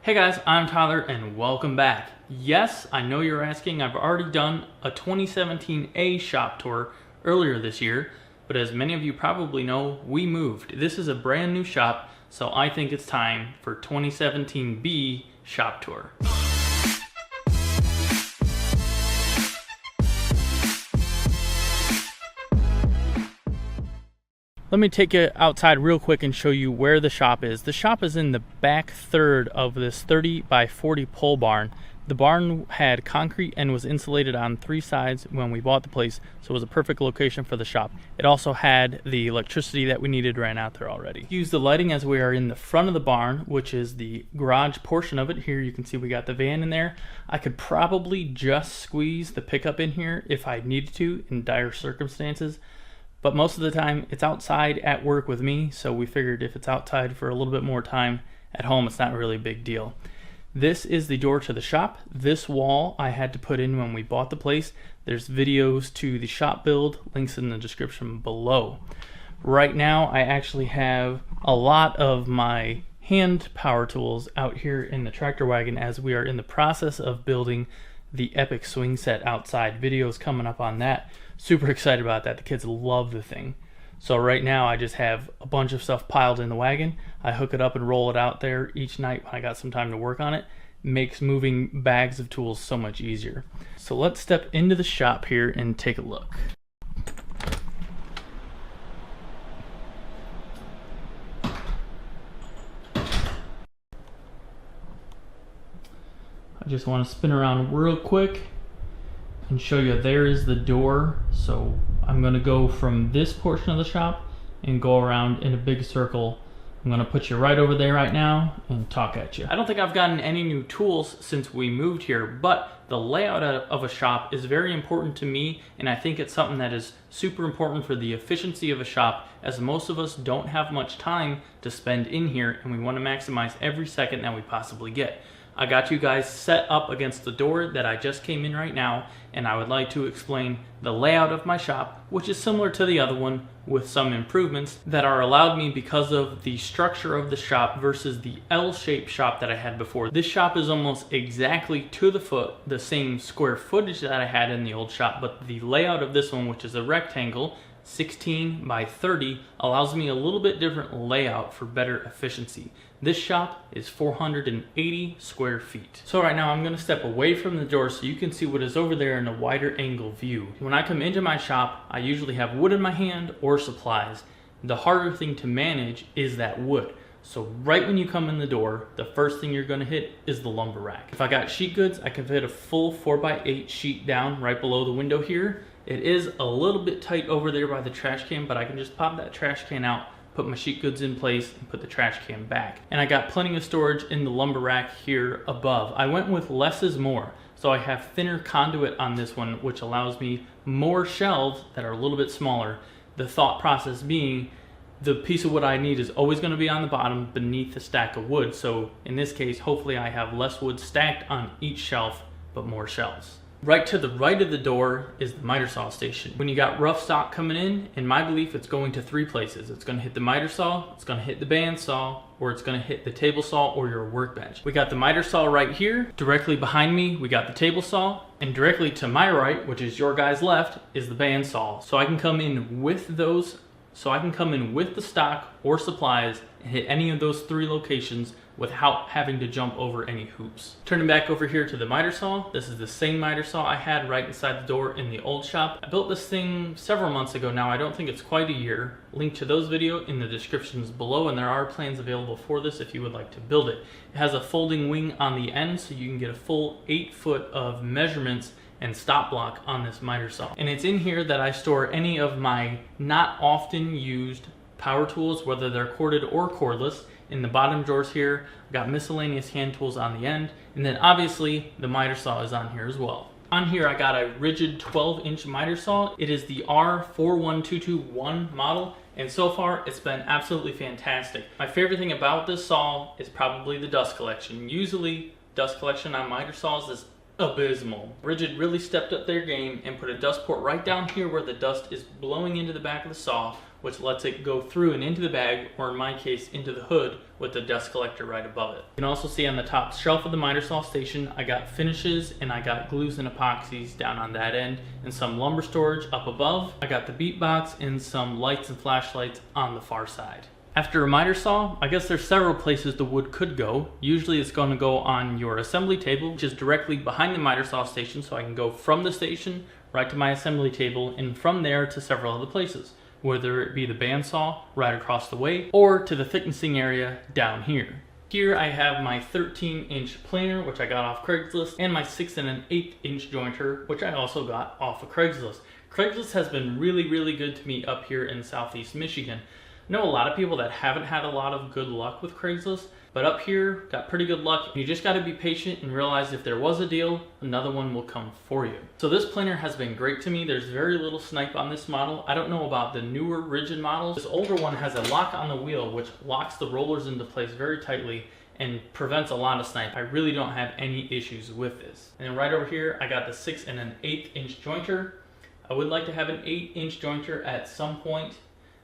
Hey guys, I'm Tyler and welcome back. Yes, I know you're asking, I've already done a 2017A shop tour earlier this year, but as many of you probably know, we moved. This is a brand new shop, so I think it's time for 2017B shop tour. Let me take you outside real quick and show you where the shop is. The shop is in the back third of this 30 by 40 pole barn. The barn had concrete and was insulated on 3 sides when we bought the place, so it was a perfect location for the shop. It also had the electricity that we needed ran out there already. Use the lighting as we are in the front of the barn, which is the garage portion of it. Here you can see we got the van in there. I could probably just squeeze the pickup in here if I needed to in dire circumstances. But most of the time it's outside at work with me, so we figured if it's outside for a little bit more time at home, it's not really a big deal. This is the door to the shop. This wall I had to put in when we bought the place. There's videos to the shop build, links in the description below. Right now I actually have a lot of my hand power tools out here in the tractor wagon as we are in the process of building the epic swing set outside. Videos coming up on that. Super excited about that. The kids love the thing. So right now I just have a bunch of stuff piled in the wagon. I hook it up and roll it out there each night when I got some time to work on it. Makes moving bags of tools so much easier. So let's step into the shop here and take a look. I just want to spin around real quick and show you there is the door. So I'm going to go from this portion of the shop and go around in a big circle. I'm going to put you right over there right now and talk at you. I don't think I've gotten any new tools since we moved here, but the layout of a shop is very important to me, and I think it's something that is super important for the efficiency of a shop, as most of us don't have much time to spend in here and we want to maximize every second that we possibly get. I got you guys set up against the door that I just came in right now, and I would like to explain the layout of my shop, which is similar to the other one with some improvements that are allowed me because of the structure of the shop versus the L-shaped shop that I had before. This shop is almost exactly to the foot the same square footage that I had in the old shop, but the layout of this one, which is a rectangle, 16 by 30, allows me a little bit different layout for better efficiency. This shop is 480 square feet. So right now I'm going to step away from the door so you can see what is over there in a wider angle view. When I come into my shop, I usually have wood in my hand or supplies. The harder thing to manage is that wood. So right when you come in the door, the first thing you're going to hit is the lumber rack. If I got sheet goods, I can fit a full 4x8 sheet down right below the window here. It is a little bit tight over there by the trash can, but I can just pop that trash can out, put my sheet goods in place, and put the trash can back. And I got plenty of storage in the lumber rack here above. I went with less is more. So I have thinner conduit on this one, which allows me more shelves that are a little bit smaller. The thought process being, the piece of wood I need is always going to be on the bottom beneath the stack of wood. So in this case, hopefully I have less wood stacked on each shelf, but more shelves. Right to the right of the door is the miter saw station. When you got rough stock coming in my belief, it's going to 3 places. It's going to hit the miter saw, it's going to hit the bandsaw, or it's going to hit the table saw or your workbench. We got the miter saw right here. Directly behind me, we got the table saw. And directly to my right, which is your guy's left, is the bandsaw. So I can come in with those. So I can come in with the stock or supplies and hit any of those 3 locations without having to jump over any hoops. Turning back over here to the miter saw, this is the same miter saw I had right inside the door in the old shop. I built this thing several months ago now. I don't think it's quite a year. Link to those videos in the descriptions below, and there are plans available for this if you would like to build it. It has a folding wing on the end, so you can get a full 8 foot of measurements and stop block on this miter saw. And it's in here that I store any of my not often used power tools, whether they're corded or cordless. In the bottom drawers here, I've got miscellaneous hand tools on the end, and then obviously the miter saw is on here as well. On here I got a rigid 12-inch miter saw. It is the R41221 model, and so far it's been absolutely fantastic. My favorite thing about this saw is probably the dust collection. Usually dust collection on miter saws is abysmal. Rigid really stepped up their game and put a dust port right down here where the dust is blowing into the back of the saw, which lets it go through and into the bag, or in my case, into the hood with the dust collector right above it. You can also see on the top shelf of the miter saw station, I got finishes and I got glues and epoxies down on that end, and some lumber storage up above. I got the beat box and some lights and flashlights on the far side. After a miter saw, I guess there's several places the wood could go. Usually it's going to go on your assembly table, which is directly behind the miter saw station, so I can go from the station right to my assembly table, and from there to several other places, whether it be the bandsaw right across the way or to the thicknessing area down here. Here I have my 13-inch planer, which I got off Craigslist, and my 6 1/8 inch jointer, which I also got off of Craigslist. Craigslist has been really good to me up here in Southeast Michigan. I know a lot of people that haven't had a lot of good luck with Craigslist, but up here, got pretty good luck. You just gotta be patient and realize if there was a deal, another one will come for you. So this planer has been great to me. There's very little snipe on this model. I don't know about the newer rigid models. This older one has a lock on the wheel, which locks the rollers into place very tightly and prevents a lot of snipe. I really don't have any issues with this. And then right over here, I got the 6 1/8 inch jointer. I would like to have an 8-inch jointer at some point.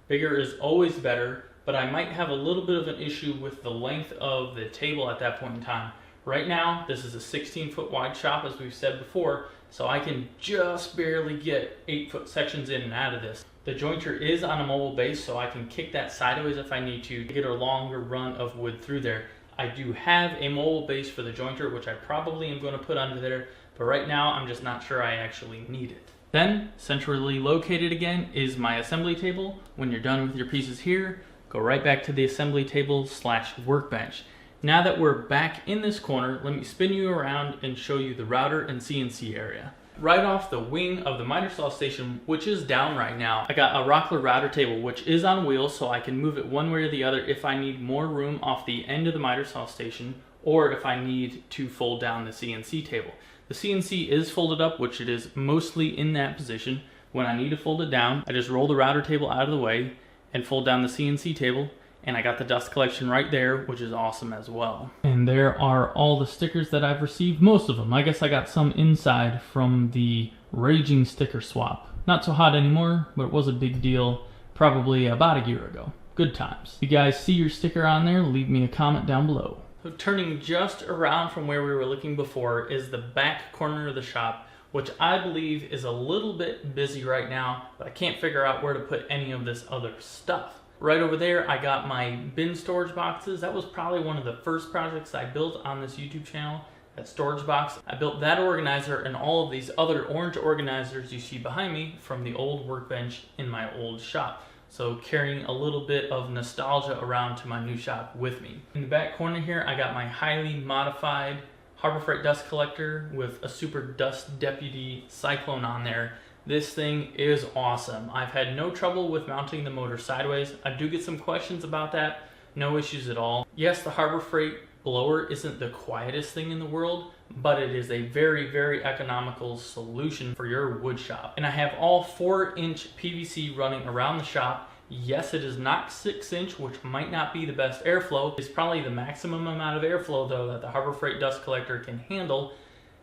Bigger is always better, but I might have a little bit of an issue with the length of the table at that point in time. Right now, this is a 16-foot wide shop, as we've said before, so I can just barely get 8-foot sections in and out of this. The jointer is on a mobile base, so I can kick that sideways if I need to get a longer run of wood through there. I do have a mobile base for the jointer, which I probably am going to put under there, but right now I'm just not sure I actually need it. Then, centrally located again, is my assembly table. When you're done with your pieces here, go right back to the assembly table / workbench. Now that we're back in this corner, let me spin you around and show you the router and CNC area. Right off the wing of the miter saw station, which is down right now, I got a Rockler router table, which is on wheels, so I can move it one way or the other if I need more room off the end of the miter saw station, or if I need to fold down the CNC table. The CNC is folded up, which it is mostly in that position. When I need to fold it down, I just roll the router table out of the way and fold down the CNC table, and I got the dust collection right there, which is awesome as well. And there are all the stickers that I've received, most of them. I guess I got some inside from the Raging sticker swap. Not so hot anymore, but it was a big deal probably about a year ago. Good times. If you guys see your sticker on there, leave me a comment down below. So turning just around from where we were looking before is the back corner of the shop, which I believe is a little bit busy right now, but I can't figure out where to put any of this other stuff. Right over there, I got my bin storage boxes. That was probably one of the first projects I built on this YouTube channel, that storage box. I built that organizer and all of these other orange organizers you see behind me from the old workbench in my old shop. So carrying a little bit of nostalgia around to my new shop with me. In the back corner here, I got my highly modified Harbor Freight dust collector with a Super Dust Deputy Cyclone on there. This thing is awesome. I've had no trouble with mounting the motor sideways. I do get some questions about that. No issues at all. Yes, the Harbor Freight blower isn't the quietest thing in the world, but it is a very economical solution for your wood shop. And I have all 4-inch PVC running around the shop. Yes, it is not 6-inch, which might not be the best airflow. It's probably the maximum amount of airflow though that the Harbor Freight dust collector can handle.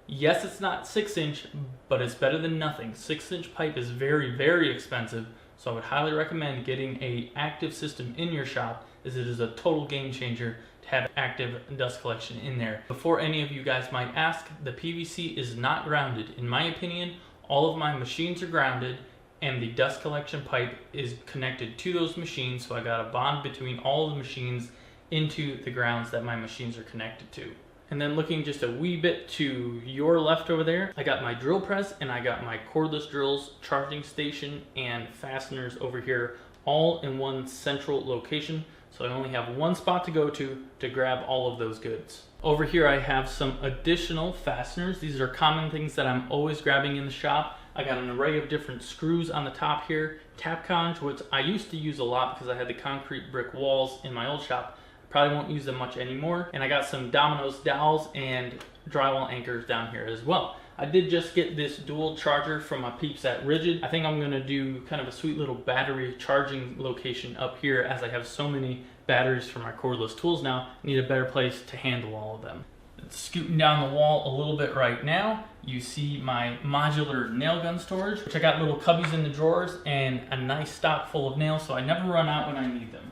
Yes, it's not 6-inch, but it's better than nothing. 6-inch pipe is very expensive, so I would highly recommend getting an active system in your shop, as it is a total game changer to have active dust collection in there. Before any of you guys might ask, the PVC is not grounded. In my opinion, all of my machines are grounded, and the dust collection pipe is connected to those machines, so I got a bond between all of the machines into the grounds that my machines are connected to. And then looking just a wee bit to your left over there, I got my drill press and I got my cordless drills, charging station, and fasteners over here, all in one central location. So I only have one spot to go to grab all of those goods. Over here I have some additional fasteners. These are common things that I'm always grabbing in the shop. I got an array of different screws on the top here, Tapconch, which I used to use a lot because I had the concrete brick walls in my old shop. Probably won't use them much anymore. And I got some Domino's dowels and drywall anchors down here as well. I did just get this dual charger from my peeps at Rigid. I think I'm gonna do kind of a sweet little battery charging location up here, as I have so many batteries for my cordless tools now. I need a better place to handle all of them. Scooting down the wall a little bit right now, you see my modular nail gun storage, which I got little cubbies in the drawers and a nice stock full of nails, so I never run out when I need them.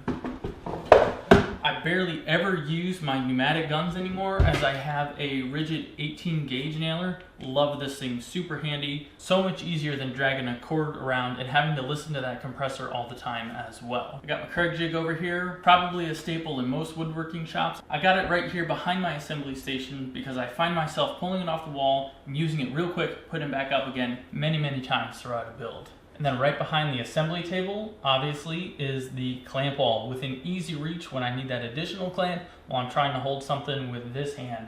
I barely ever use my pneumatic guns anymore, as I have a rigid 18 gauge nailer. Love this thing, super handy. So much easier than dragging a cord around and having to listen to that compressor all the time as well. I got my Kreg jig over here, probably a staple in most woodworking shops. I got it right here behind my assembly station because I find myself pulling it off the wall and using it real quick, putting it back up again many times throughout a build. And then right behind the assembly table, obviously, is the clamp wall within easy reach when I need that additional clamp while I'm trying to hold something with this hand.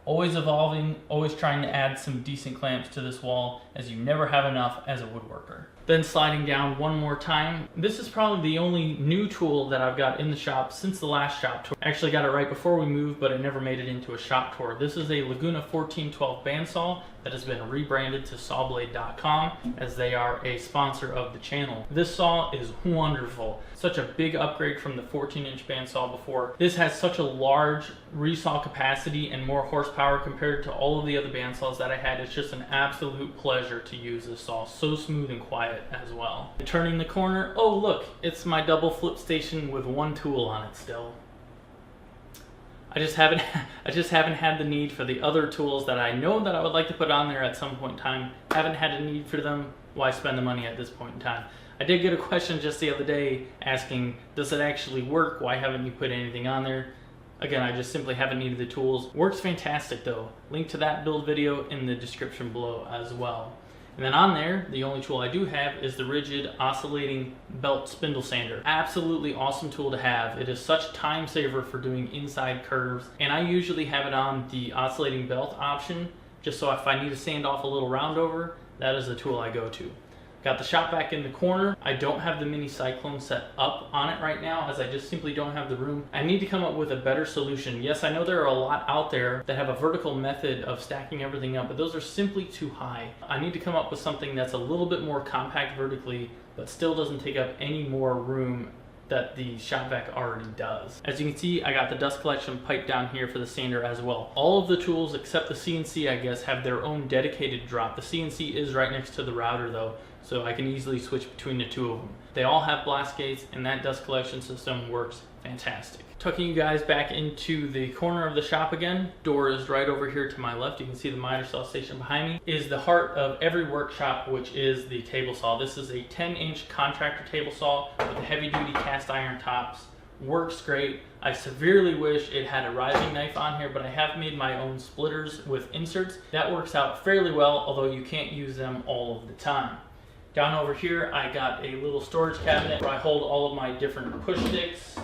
Always evolving, always trying to add some decent clamps to this wall, as you never have enough as a woodworker. Then sliding down one more time. This is probably the only new tool that I've got in the shop since the last shop tour. I actually got it right before we moved, but it never made it into a shop tour. This is a Laguna 1412 bandsaw that has been rebranded to sawblade.com, as they are a sponsor of the channel. This saw is wonderful. Such a big upgrade from the 14-inch bandsaw before. This has such a large resaw capacity and more horsepower compared to all of the other bandsaws that I had. It's just an absolute pleasure to use this saw. So smooth and quiet as well. And turning the corner, oh look, it's my double flip station with one tool on it still. I just haven't had the need for the other tools that I know that I would like to put on there at some point in time. Haven't had a need for them. Why spend the money at this point in time? I did get a question just the other day asking, does it actually work? Why haven't you put anything on there? Again, I just simply haven't needed the tools. Works fantastic though. Link to that build video in the description below as well. And then on there, the only tool I do have is the rigid oscillating belt spindle sander. Absolutely awesome tool to have. It is such a time saver for doing inside curves. And I usually have it on the oscillating belt option, just so if I need to sand off a little roundover, that is the tool I go to. Got the shop vac in the corner. I don't have the mini cyclone set up on it right now, as I just simply don't have the room. I need to come up with a better solution. Yes, I know there are a lot out there that have a vertical method of stacking everything up, but those are simply too high. I need to come up with something that's a little bit more compact vertically, but still doesn't take up any more room that the shop vac already does. As you can see, I got the dust collection pipe down here for the sander as well. All of the tools except the CNC, I guess, have their own dedicated drop. The CNC is right next to the router though, so I can easily switch between the two of them. They all have blast gates, and that dust collection system works fantastic. Tucking you guys back into the corner of the shop again, door is right over here to my left. You can see the miter saw station behind me. Is the heart of every workshop, which is the table saw. This is a 10-inch contractor table saw with heavy-duty cast iron tops. Works great. I severely wish it had a rising knife on here, but I have made my own splitters with inserts. That works out fairly well, although you can't use them all of the time. Down over here, I got a little storage cabinet where I hold all of my different push sticks,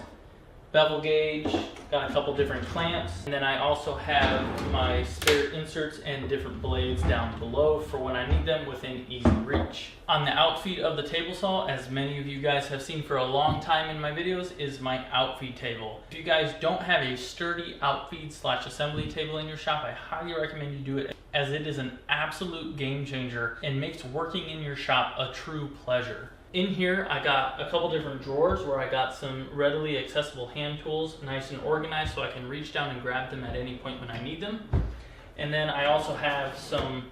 bevel gauge, got a couple different clamps, and then I also have my spare inserts and different blades down below for when I need them within easy reach. On the outfeed of the table saw, as many of you guys have seen for a long time in my videos, is my outfeed table. If you guys don't have a sturdy outfeed / assembly table in your shop, I highly recommend you do it, as it is an absolute game changer and makes working in your shop a true pleasure. In here, I got a couple different drawers where I got some readily accessible hand tools, nice and organized, so I can reach down and grab them at any point when I need them. And then I also have some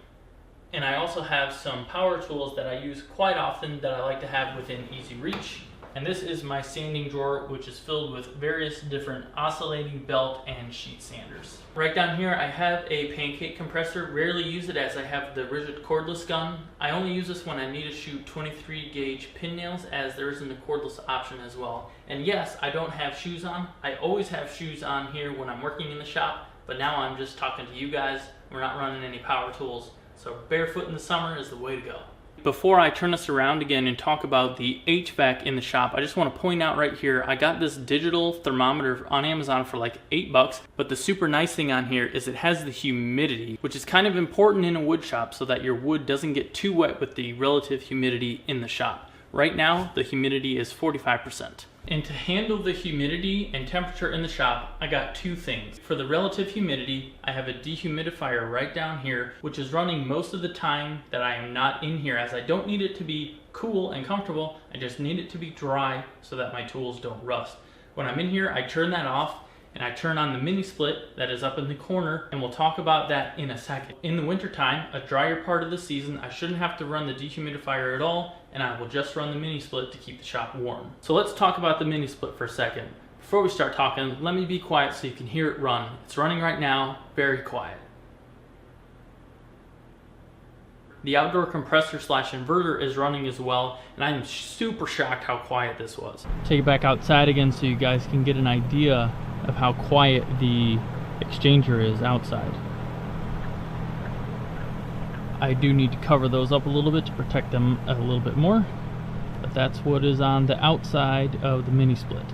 power tools that I use quite often that I like to have within easy reach. And this is my sanding drawer, which is filled with various different oscillating belt and sheet sanders. Right down here, I have a pancake compressor. Rarely use it as I have the rigid cordless gun. I only use this when I need to shoot 23 gauge pin nails, as there isn't a cordless option as well. And yes, I don't have shoes on. I always have shoes on here when I'm working in the shop, but now I'm just talking to you guys. We're not running any power tools, so barefoot in the summer is the way to go. Before I turn us around again and talk about the HVAC in the shop, I just want to point out right here, I got this digital thermometer on Amazon for like $8, but the super nice thing on here is it has the humidity, which is kind of important in a wood shop so that your wood doesn't get too wet with the relative humidity in the shop. Right now, the humidity is 45%. And to handle the humidity and temperature in the shop, I got two things. For the relative humidity, I have a dehumidifier right down here, which is running most of the time that I am not in here, as I don't need it to be cool and comfortable. I just need it to be dry so that my tools don't rust. When I'm in here, I turn that off, and I turn on the mini split that is up in the corner, and we'll talk about that in a second. In the wintertime, a drier part of the season, I shouldn't have to run the dehumidifier at all, and I will just run the mini split to keep the shop warm. So let's talk about the mini split for a second. Before we start talking, let me be quiet so you can hear it run. It's running right now, very quiet. The outdoor compressor slash inverter is running as well, and I'm super shocked how quiet this was. Take it back outside again so you guys can get an idea of how quiet the exchanger is outside. I do need to cover those up a little bit to protect them a little bit more, but that's what is on the outside of the mini split.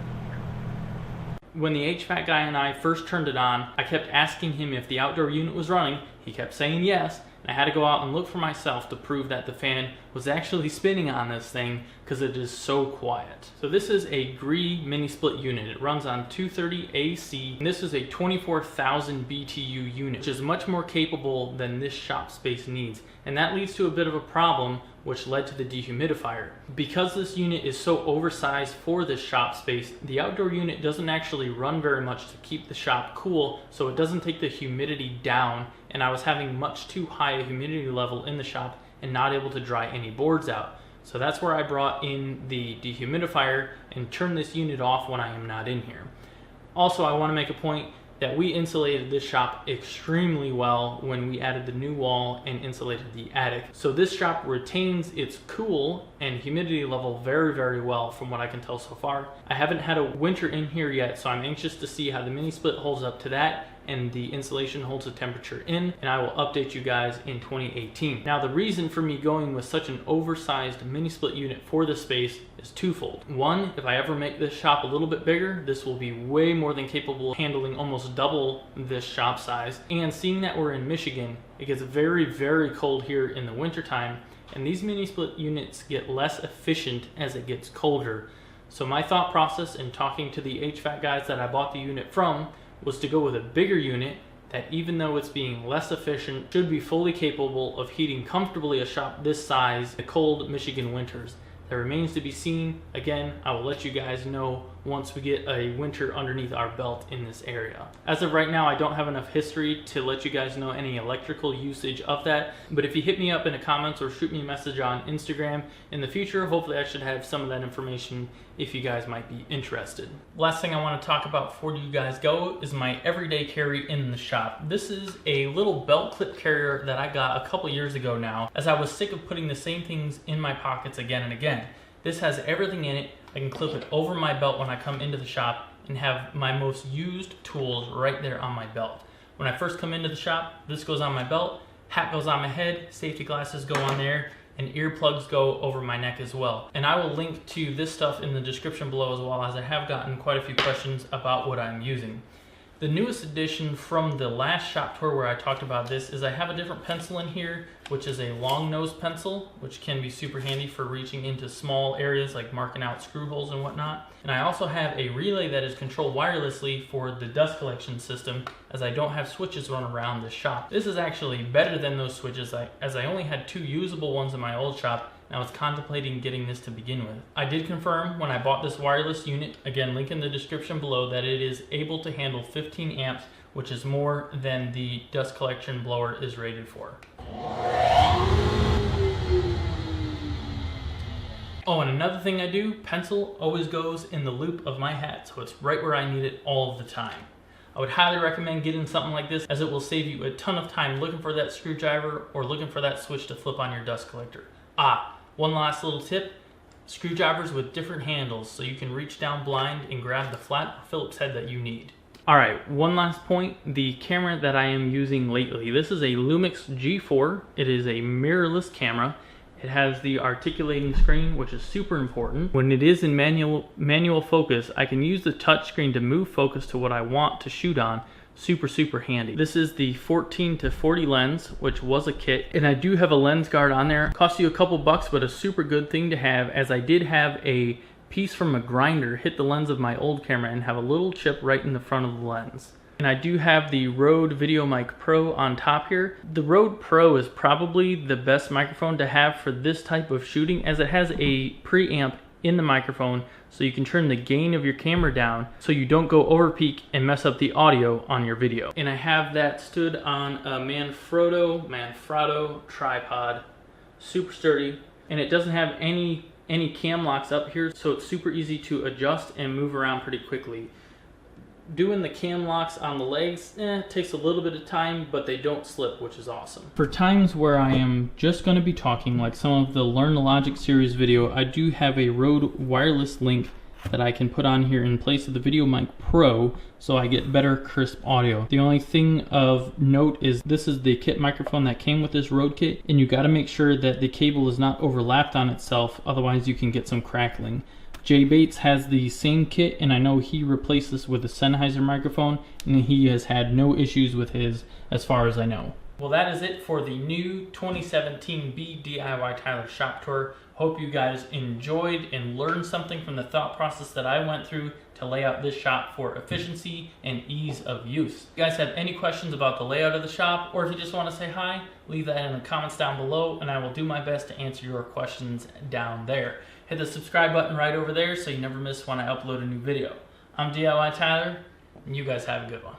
When the HVAC guy and I first turned it on, I kept asking him if the outdoor unit was running. He kept saying yes, and I had to go out and look for myself to prove that the fan was actually spinning on this thing because it is so quiet. So this is a Gree Mini Split unit. It runs on 230 AC, and this is a 24,000 BTU unit, which is much more capable than this shop space needs. And that leads to a bit of a problem, which led to the dehumidifier. Because this unit is so oversized for this shop space, the outdoor unit doesn't actually run very much to keep the shop cool, so it doesn't take the humidity down, and I was having much too high a humidity level in the shop and not able to dry any boards out. So that's where I brought in the dehumidifier and turned this unit off when I am not in here. Also, I want to make a point that we insulated this shop extremely well when we added the new wall and insulated the attic. So this shop retains its cool and humidity level very, very well from what I can tell so far. I haven't had a winter in here yet, so I'm anxious to see how the mini split holds up to that and the insulation holds the temperature in, and I will update you guys in 2018. Now, the reason for me going with such an oversized mini split unit for this space is twofold. One, if I ever make this shop a little bit bigger, this will be way more than capable of handling almost double this shop size. And seeing that we're in Michigan, it gets very, very cold here in the wintertime, and these mini split units get less efficient as it gets colder. So my thought process in talking to the HVAC guys that I bought the unit from was to go with a bigger unit that, even though it's being less efficient, should be fully capable of heating comfortably a shop this size in the cold Michigan winters. That remains to be seen. Again, I will let you guys know once we get a winter underneath our belt in this area. As of right now, I don't have enough history to let you guys know any electrical usage of that, but if you hit me up in the comments or shoot me a message on Instagram in the future, hopefully I should have some of that information if you guys might be interested. Last thing I want to talk about before you guys go is my everyday carry in the shop. This is a little belt clip carrier that I got a couple years ago now, as I was sick of putting the same things in my pockets again and again. This has everything in it. I can clip it over my belt when I come into the shop and have my most used tools right there on my belt. When I first come into the shop, this goes on my belt, hat goes on my head, safety glasses go on there, and earplugs go over my neck as well. And I will link to this stuff in the description below, as well, as I have gotten quite a few questions about what I'm using. The newest addition from the last shop tour where I talked about this is I have a different pencil in here, which is a long nose pencil, which can be super handy for reaching into small areas like marking out screw holes and whatnot. And I also have a relay that is controlled wirelessly for the dust collection system, as I don't have switches run around the shop. This is actually better than those switches, as I only had 2 usable ones in my old shop, and I was contemplating getting this to begin with. I did confirm when I bought this wireless unit, again link in the description below, that it is able to handle 15 amps, which is more than the dust collection blower is rated for. Oh, and another thing I do, pencil always goes in the loop of my hat, so it's right where I need it all of the time. I would highly recommend getting something like this, as it will save you a ton of time looking for that screwdriver or looking for that switch to flip on your dust collector. One last little tip, screwdrivers with different handles so you can reach down blind and grab the flat Phillips head that you need. Alright, one last point, the camera that I am using lately. This is a Lumix G4. It is a mirrorless camera. It has the articulating screen, which is super important. When it is in manual focus, I can use the touch screen to move focus to what I want to shoot on. Super handy. This is the 14-40 lens, which was a kit, and I do have a lens guard on there. Cost you a couple bucks, but a super good thing to have, as I did have a piece from a grinder hit the lens of my old camera and have a little chip right in the front of the lens. And I do have the Rode Videomic Pro on top here. The Rode Pro is probably the best microphone to have for this type of shooting, as it has a preamp in the microphone so you can turn the gain of your camera down so you don't go over peak and mess up the audio on your video. And I have that stood on a Manfrotto tripod, super sturdy, and it doesn't have any cam locks up here, so it's super easy to adjust and move around pretty quickly. Doing the cam locks on the legs takes a little bit of time, but they don't slip, which is awesome. For times where I am just going to be talking, like some of the Learn the Logic series video, I do have a Rode wireless link that I can put on here in place of the Videomic Pro so I get better crisp audio. The only thing of note is this is the kit microphone that came with this Rode kit, and you got to make sure that the cable is not overlapped on itself, otherwise you can get some crackling. Jay Bates has the same kit, and I know he replaced this with a Sennheiser microphone, and he has had no issues with his as far as I know. Well, that is it for the new 2017 DIYTyler shop tour. Hope you guys enjoyed and learned something from the thought process that I went through to lay out this shop for efficiency and ease of use. If you guys have any questions about the layout of the shop, or if you just want to say hi, leave that in the comments down below, and I will do my best to answer your questions down there. Hit the subscribe button right over there so you never miss when I upload a new video. I'm DIYTyler, and you guys have a good one.